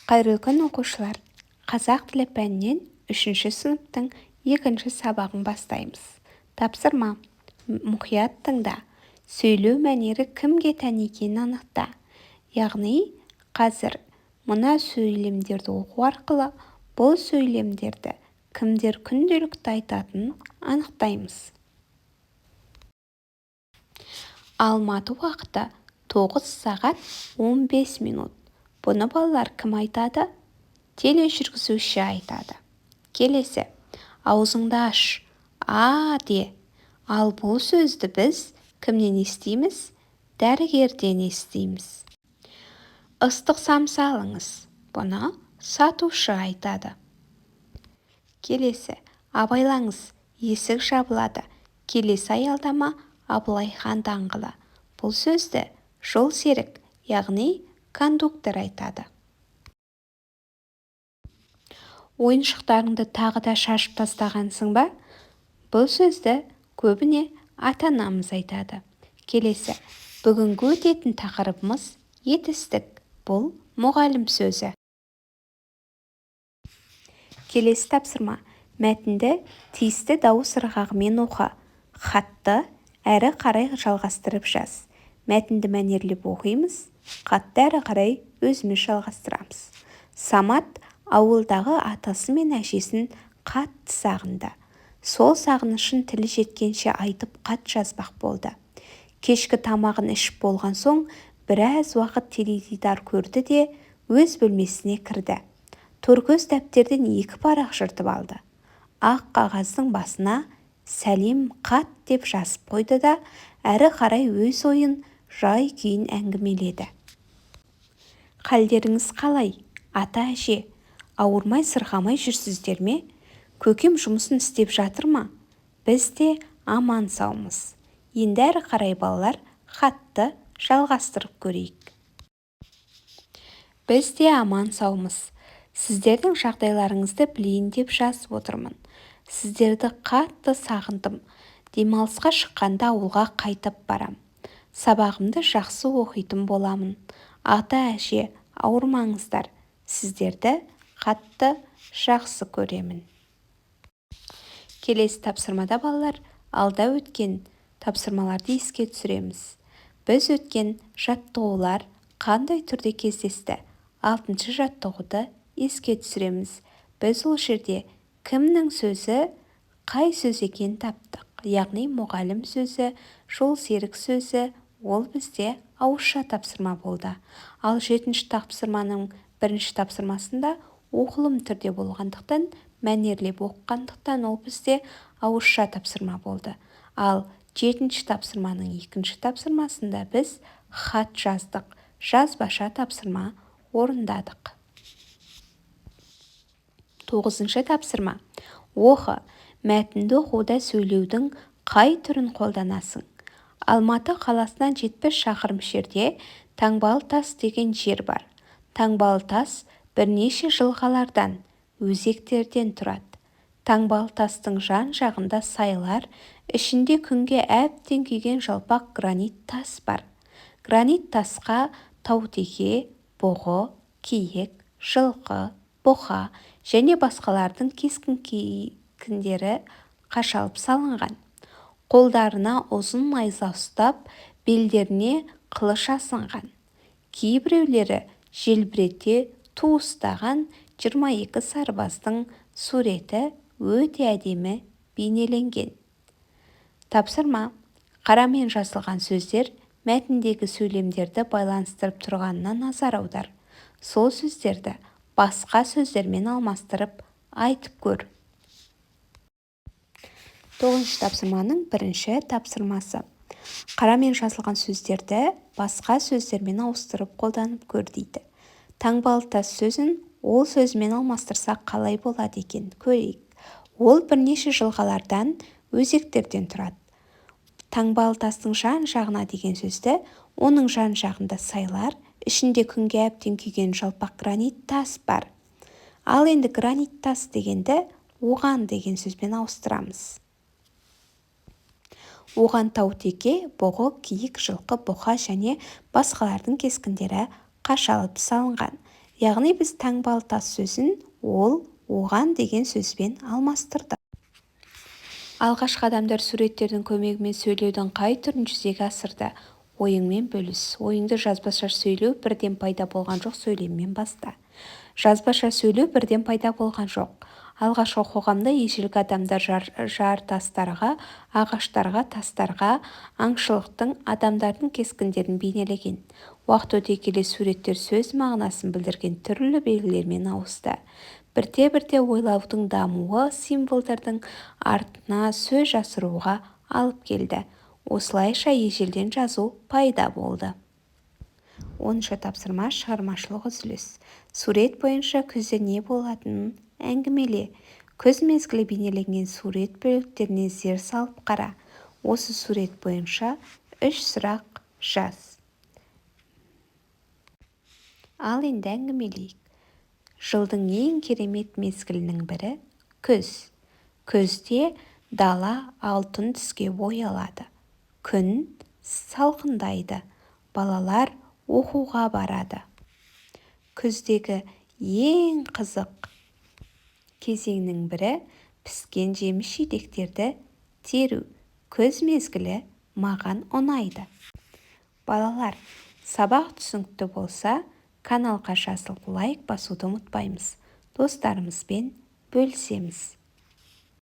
Қайырлы күн оқушылар. Қазақ тілі пәнінен 3-ші сыныптың 2-ші сабағын бастаймыз. Тапсырма. Мұқият тыңда. Сөйлеу мәнері кімге тән екенін анықта. Яғни, қазір мына сөйлемдерді оқу арқылы бұл сөйлемдерді кімдер күнделікті айтатынын анықтаймыз. Алматы уақыты 9 сағат 15 минут. Бұны балалар кім айтады? Тележүргізуші айтады. Келесі, аузыңды аш, а де. Ал бұл сөзді біз кімнен естиміз? Дәрігерден естиміз. Ыстық самса алыңыз. Бұны сатушы айтады. Келесі, абайлаңыз, есік жабылады. Келесі аялдама Абылай хан даңғылы. Бұл сөзді жол серік, яғни кондуктор айтады. Ойыншықтарыңды тағы да шашып тастағансың ба? Бұл сөзді көбіне ата-анамыз айтады. Келесі, бүгінгі өтетін тақырыбымыз етістік. Бұл мұғалім сөзі. Келесі тапсырма. Мәтінді тиісті дауыс ырғағымен оқы. Хатты әрі қарай жалғастырып жаз. Мәтінді мәнерлеп оқимыз. Хатты әрі қарай өзіміз жалғастырамыз. Самат ауылдағы атасы мен әжесін қатты сағынды. Сол сағынышын тілі жеткенше айтып хат жазбақ болды. Кешкі тамағын ішіп болған соң біраз уақыт теледидар көрді де өз бөлмесіне кірді. Торкөз дәптерден 2 парақ жыртып алды. Ақ қағаздың басына сәлем хат деп жазып қойды да әрі қарай өз ойын жай күйін әңгімеледі. Қалдеріңіз қалай? Ата-әже, ауырмай сырғамай жүрсіздер ме? Көкем жұмысын істеп жатыр ма? Біз де аман саумыз. Енді әрі қарай балалар хатты жалғастырып көрейік. Біз де аман саумыз. Сіздердің жағдайларыңызды білейін деп жазып отырмын. Сіздерді қатты сағындым. Демалысқа шыққанда ауылға қайтып барам. Сабағымды жақсы оқитын боламын. Ата-әже, ауырмаңыздар. Сіздерді қатты жақсы көремін. Келесі тапсырмада балалар алда өткен тапсырмаларды еске түсіреміз. Біз өткен жаттығулар қандай түрде кездесті? 6-шы жаттығуды еске түсіреміз. Біз ол жерде кімнің сөзі, қай сөз екенін таптық. Яғни мұғалім сөзі, жол серік сөзі, ол бізде ауызша тапсырма болды. Ал 7-ші тапсырманың 1-ші тапсырмасында оқылым түрде болғандықтан, мәнерлеп оқығандықтан ол бізде ауызша тапсырма болды. Ал 7-ші тапсырманың 2-ші тапсырмасында біз хат жаздық, жазбаша тапсырма орындадық. 9-ші тапсырма. Оқы. Мәтінді оқуда сөйлеудің қай түрін қолданасың? Алматы қаласынан 70 шақырым жерде Таңбалы тас деген жер бар. Таңбалы тас бірнеше жылғалардан, өзектерден тұрады. Таңбалы тастың жан-жағында сайлар, ішінде күнге әбден күйген жалпақ гранит тас бар. Гранит тасқа таутеке, бұғы, киік, жылқы, бұқа және басқалардың кескіндері қашалып салынған. Қолдарына ұзын найза ұстап, белдеріне қылыш асынған. Кейбіреулері желбірете ту ұстаған 22 сарбаздың суреті өте әдемі бейнеленген. Тапсырма. Қарамен жазылған сөздер мәтіндегі сөйлемдерді байланыстырып тұрғанына назар аудар. Сол сөздерді басқа сөздермен алмастырып айтып көр. 9-ші тапсырманың 1-ші тапсырмасы. Қарамен жазылған сөздерді басқа сөздермен ауыстырып қолданып көр дейді. Таңбалы тас сөзін ол сөзімен алмастырсақ қалай болады екен? Көрейік. Ол бірнеше жылғалардан, өзектерден тұрады. Таңбалы тастың жан-жағына деген сөзді, оның жан-жағында сайлар, ішінде күнге әбден күйген жалпақ гранит тас бар. Ал енді гранит тас дегенді оған деген сөзбен ауыстырамыз. Оған таутеке, бұғы, киік, жылқы, бұқа және басқалардың кескіндері қашалып салынған. Яғни біз таңбалы тас сөзін ол, оған деген сөзбен алмастырдық. Алғашқы адамдар суреттердің көмегімен сөйлеудің қай түрін жүзеге асырды? Ойыңмен бөліс. Ойыңды жазбаша сөйлеу бірден пайда болған жоқ, сөйлеммен баста. Жазбаша сөйлеу бірден пайда болған жоқ. Алғашқы қоғамда ежелгі адамдар жартастарға, ағаштарға, тастарға, аңшылықтың, адамдардың кескіндерін бейнелеген. Уақыт өте келе суреттер сөз мағынасын білдірген түрлі белгілермен ауысты. Бірте-бірте ойлаудың дамуы символдардың артына сөз жасыруға алып келді. Осылайша ежелден жазу пайда болды. 10-шы тапсырма шығармашылық үзіліс. Сурет бойынша күзде не болатынын әңгімеле. Күз мезгілі бейнеленген сурет бөліктеріне зер салып қара. Осы сурет бойынша 3 сұрақ жаз. Ал енді әңгімелейік. Жылдың ең керемет мезгілінің бірі күз. Күзде дала алтын түске боялады. Күн салқындайды. Балалар оқуға барады. Күздегі ең қызық кезеңнің бірі піскен жеміс-жидектерді теру. Күз мезгілі маған ұнайды. Балалар, сабақ түсінікті болса, каналға жазылып лайк басуды ұмытпаймыз. Достарымызбен бөлісеміз.